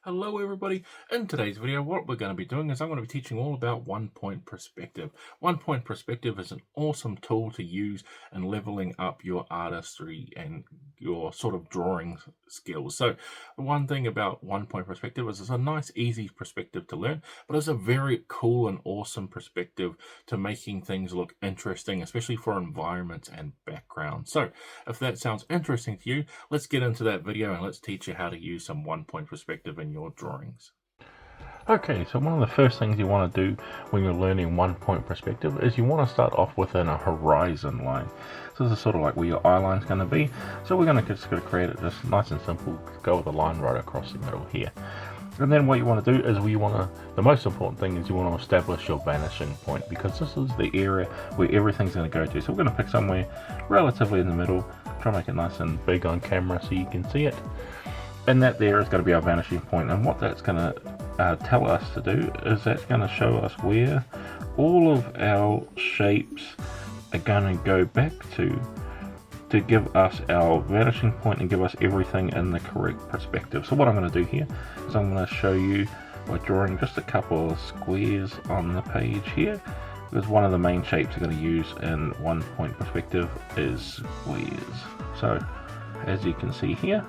Hello everybody. In today's video, what we're going to be doing is I'm going to be teaching all about one-point perspective. One-point perspective is an awesome tool to use in leveling up your artistry and your sort of drawing skills. So the one thing about one-point perspective is it's a nice, easy perspective to learn, but it's a very cool and awesome perspective to making things look interesting, especially for environments and backgrounds. So if that sounds interesting to you, let's get into that video and let's teach you how to use some one-point perspective in your drawings. Okay, so one of the first things you want to do when you're learning one-point perspective is you want to start off within a horizon line. So this is sort of like where your eye line's going to be. So we're just going to create it just nice and simple, go with a line right across the middle here. And then what you want to do is the most important thing is you want to establish your vanishing point, because this is the area where everything's going to go to. So we're going to pick somewhere relatively in the middle, try to make it nice and big on camera so you can see it. And that there is going to be our vanishing point, and what that's going to tell us to do is that's going to show us where all of our shapes are going to go back to give us our vanishing point and give us everything in the correct perspective. So what I'm going to do here is I'm going to show you by drawing just a couple of squares on the page here, because one of the main shapes we're going to use in one-point perspective is squares. So as you can see here,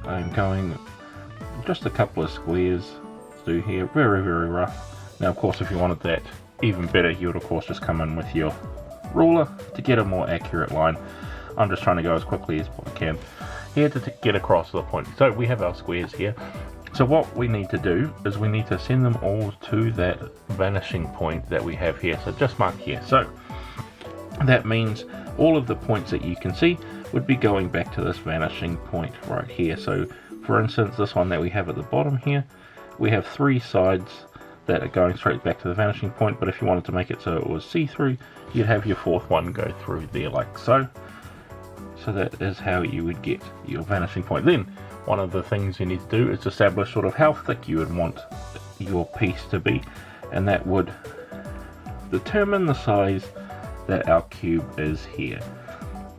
I'm going just a couple of squares to do here, very rough. Now of course if you wanted that even better, you would of course just come in with your ruler to get a more accurate line. I'm just trying to go as quickly as I can here to get across the point. So we have our squares here. So what we need to do is we need to send them all to that vanishing point that we have here. So just mark here. So that means all of the points that you can see would be going back to this vanishing point right here. So for instance, this one that we have at the bottom here, we have three sides that are going straight back to the vanishing point, but if you wanted to make it so it was see-through, you'd have your fourth one go through there like so. So that is how you would get your vanishing point. Then one of the things you need to do is establish sort of how thick you would want your piece to be, and that would determine the size that our cube is here.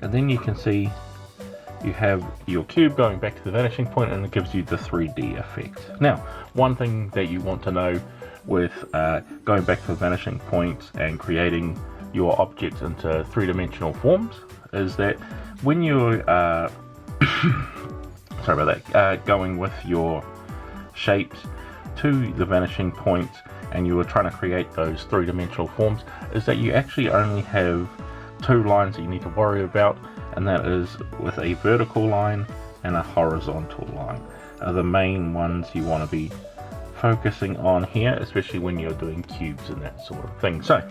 And then you can see you have your cube going back to the vanishing point, and it gives you the 3D effect. Now, one thing that you want to know with going back to the vanishing point and creating your objects into three-dimensional forms is that when you're going with your shapes to the vanishing point and you were trying to create those three-dimensional forms, is that you actually only have two lines that you need to worry about, and that is with a vertical line and a horizontal line are the main ones you want to be focusing on here, especially when you're doing cubes and that sort of thing. So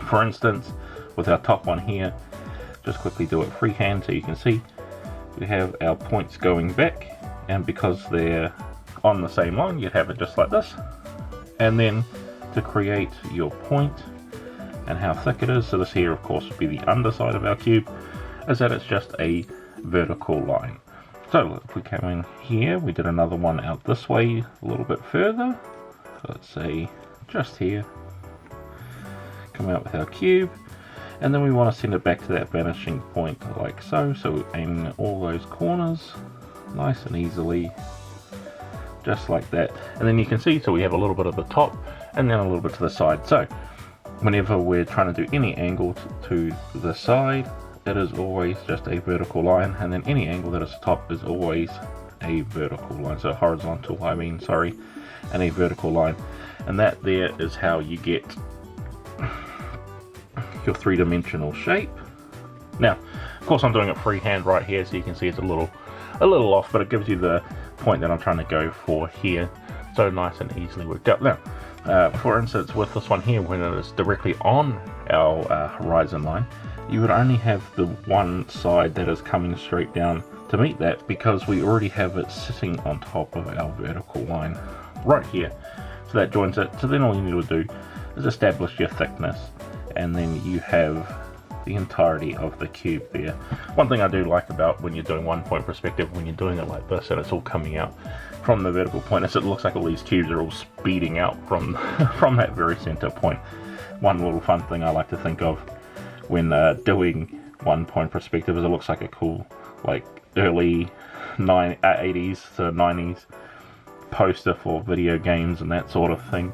for instance, with our top one here, just quickly do it freehand so you can see we have our points going back, and because they're on the same line you'd have it just like this. And then to create your point and how thick it is, so this here of course would be the underside of our cube, is that it's just a vertical line. So if we come in here, we did another one out this way a little bit further, so let's say just here, come out with our cube, and then we want to send it back to that vanishing point like so. So aiming at all those corners nice and easily, just like that. And then you can see, so we have a little bit at the top and then a little bit to the side. So whenever we're trying to do any angle to the side, it is always just a vertical line, and then any angle that is top is always a vertical line. So horizontal, and a vertical line. And that there is how you get your three-dimensional shape. Now of course I'm doing it freehand right here, so you can see it's a little off, but it gives you the point that I'm trying to go for here. So nice and easily worked out. Now for instance, with this one here, when it is directly on our horizon line, you would only have the one side that is coming straight down to meet that, because we already have it sitting on top of our vertical line right here. So that joins it. So then all you need to do is establish your thickness, and then you have the entirety of the cube there. One thing I do like about when you're doing one-point perspective, when you're doing it like this and it's all coming out from the vertical point, is it looks like all these cubes are all speeding out from from that very center point. One little fun thing I like to think of when doing one-point perspective is it looks like a cool, like early 80s to 90s poster for video games and that sort of thing,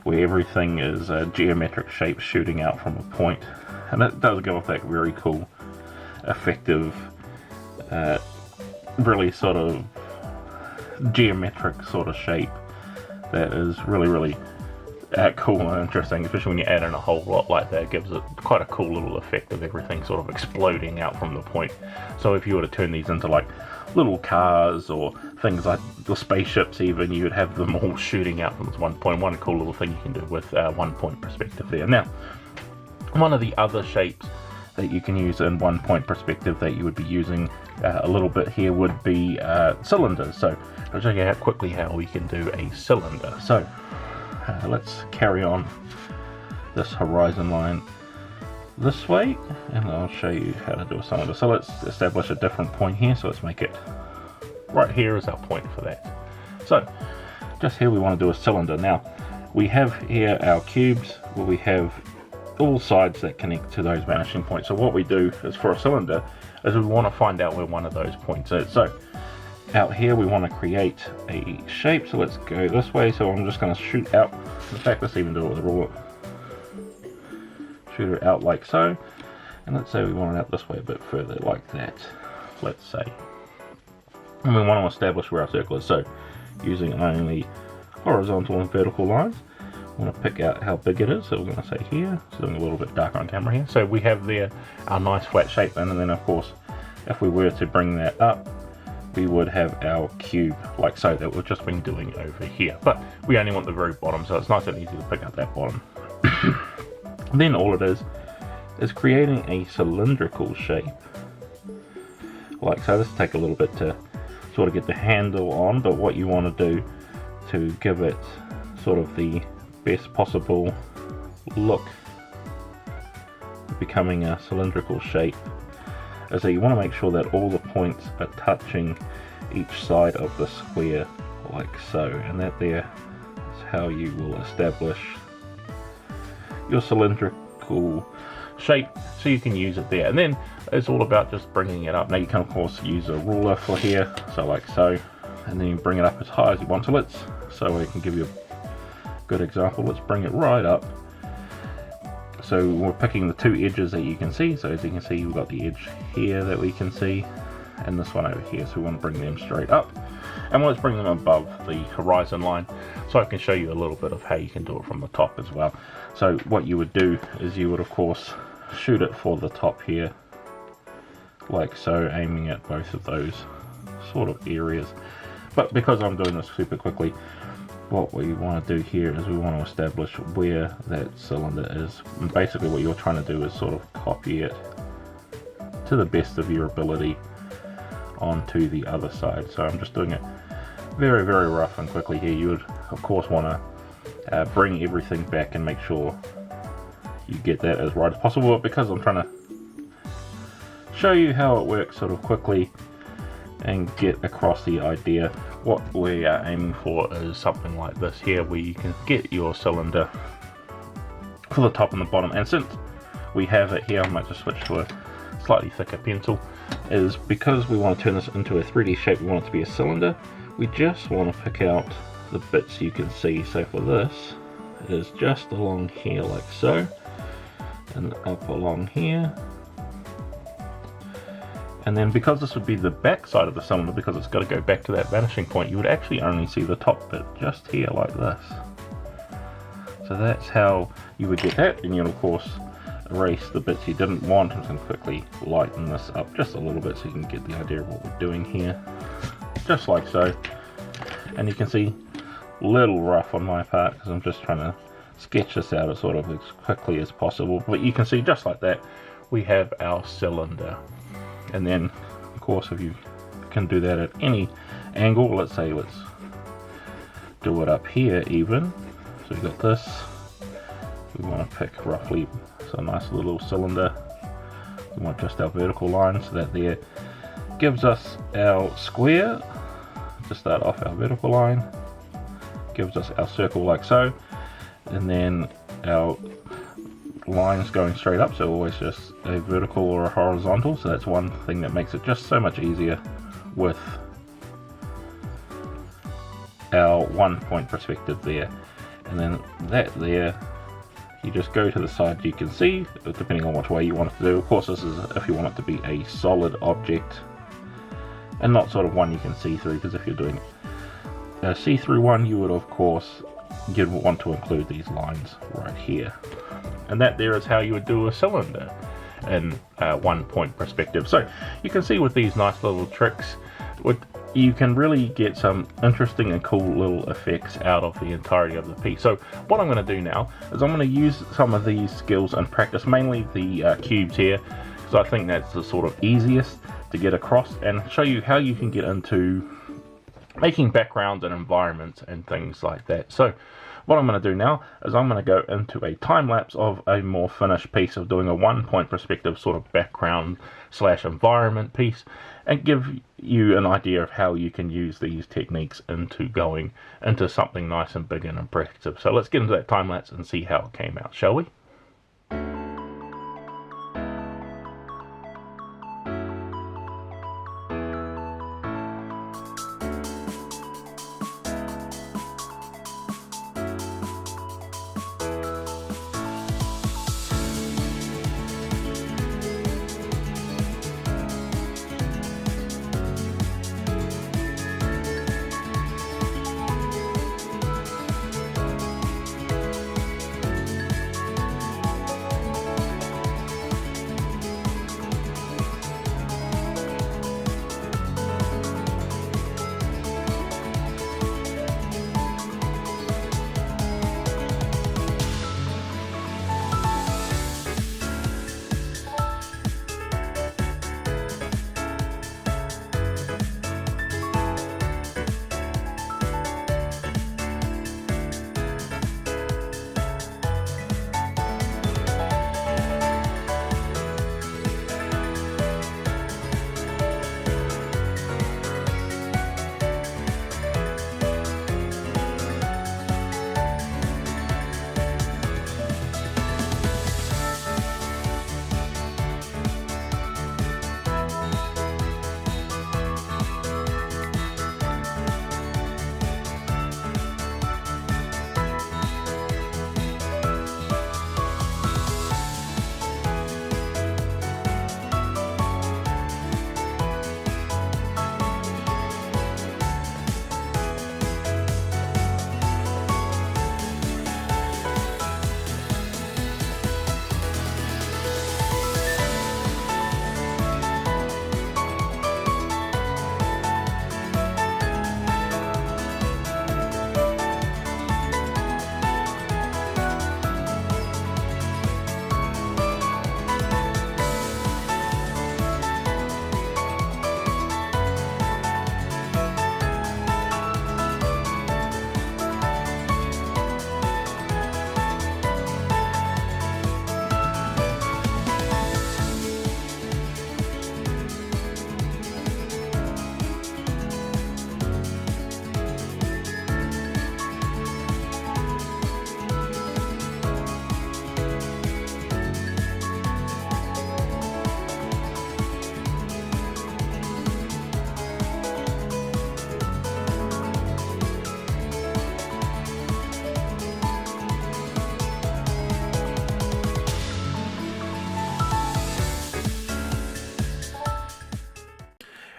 where everything is a geometric shape shooting out from a point, and it does give off that very cool, effective, really sort of geometric sort of shape that is really cool and interesting, especially when you add in a whole lot like that. It gives it quite a cool little effect of everything sort of exploding out from the point. So if you were to turn these into like little cars or things like the spaceships even, you would have them all shooting out from this one point. One cool little thing you can do with 1 point perspective there. Now, one of the other shapes that you can use in 1 point perspective that you would be using a little bit here would be cylinders. So I'll show you quickly how we can do a cylinder. So let's carry on this horizon line this way, and I'll show you how to do a cylinder. So let's establish a different point here. So let's make it right here as our point for that. So just here we want to do a cylinder. Now we have here our cubes where we have all sides that connect to those vanishing points. So what we do is, for a cylinder, is we want to find out where one of those points is. So out here we want to create a shape, so let's go this way. So I'm just going to shoot out, in fact let's even do it with a ruler, shoot it out like so, and let's say we want it out this way a bit further like that, let's say, and we want to establish where our circle is. So using only horizontal and vertical lines, we want to pick out how big it is. So we're going to say here, so doing a little bit darker on camera here. So we have there our nice flat shape, and then of course if we were to bring that up, we would have our cube like so that we've just been doing over here, but we only want the very bottom, so it's nice and easy to pick up that bottom. Then all it is creating a cylindrical shape like so. This will take a little bit to sort of get the handle on, but what you want to do to give it sort of the best possible look becoming a cylindrical shape is that you want to make sure that all the points are touching each side of the square like so, and that there is how you will establish your cylindrical shape, so you can use it there. And then it's all about just bringing it up. Now you can of course use a ruler for here, so like so, and then you bring it up as high as you want. So I can give you a good example. Let's bring it right up. So we're picking the two edges that you can see. So as you can see, we've got the edge here that we can see, and this one over here. So we want to bring them straight up, and let's bring them above the horizon line, so I can show you a little bit of how you can do it from the top as well. So what you would do is you would of course shoot it for the top here, like so, aiming at both of those sort of areas. But because I'm doing this super quickly, what we want to do here is we want to establish where that cylinder is. And basically what you're trying to do is sort of copy it to the best of your ability onto the other side. So I'm just doing it very rough and quickly here. You would of course want to bring everything back and make sure you get that as right as possible, but because I'm trying to show you how it works sort of quickly and get across the idea, what we are aiming for is something like this here, where you can get your cylinder for the top and the bottom. And since we have it here, I might just switch to a slightly thicker pencil, is because we want to turn this into a 3D shape, we want it to be a cylinder, we just want to pick out the bits you can see. So for this, it is just along here like so, and up along here. And then because this would be the back side of the cylinder, because it's got to go back to that vanishing point, you would actually only see the top bit just here like this. So that's how you would get that, and you'll of course erase the bits you didn't want. I'm just going to quickly lighten this up just a little bit so you can get the idea of what we're doing here. Just like so. And you can see a little rough on my part because I'm just trying to sketch this out as sort of as quickly as possible. But you can see just like that, we have our cylinder. And then of course if you can do that at any angle, let's do it up here even. So we've got this, we want to pick roughly, so a nice little cylinder. We want just our vertical line, so that there gives us our square. To start off, our vertical line gives us our circle like so, and then our lines going straight up, so always just a vertical or a horizontal. So that's one thing that makes it just so much easier with our 1 point perspective there, and then that there, you just go to the side. You can see, depending on which way you want it to do. Of course, this is if you want it to be a solid object and not sort of one you can see through, because if you're doing a see-through one, you would of course you'd want to include these lines right here. And that there is how you would do a cylinder in 1 point perspective. So you can see with these nice little tricks, you can really get some interesting and cool little effects out of the entirety of the piece. So what I'm going to do now is I'm going to use some of these skills and practice mainly the cubes here, because I think that's the sort of easiest to get across, and show you how you can get into making backgrounds and environments and things like that. So what I'm going to do now is I'm going to go into a time lapse of a more finished piece of doing a 1 point perspective sort of background / environment piece, and give you an idea of how you can use these techniques into going into something nice and big and impressive. So let's get into that time lapse and see how it came out, shall we?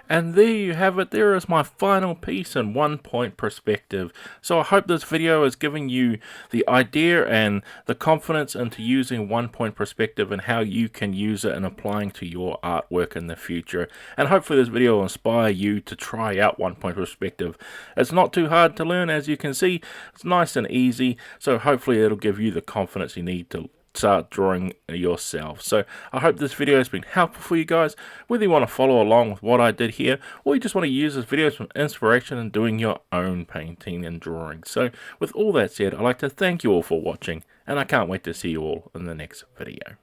And there you have it. There is my final piece in 1 point perspective. So I hope this video is giving you the idea and the confidence into using 1 point perspective and how you can use it and applying to your artwork in the future. And hopefully this video will inspire you to try out 1 point perspective. It's not too hard to learn, as you can see. It's nice and easy. So hopefully it'll give you the confidence you need to start drawing yourself. So I hope this video has been helpful for you guys, whether you want to follow along with what I did here, or you just want to use this video as some inspiration in doing your own painting and drawing. So with all that said, I'd like to thank you all for watching, and I can't wait to see you all in the next video.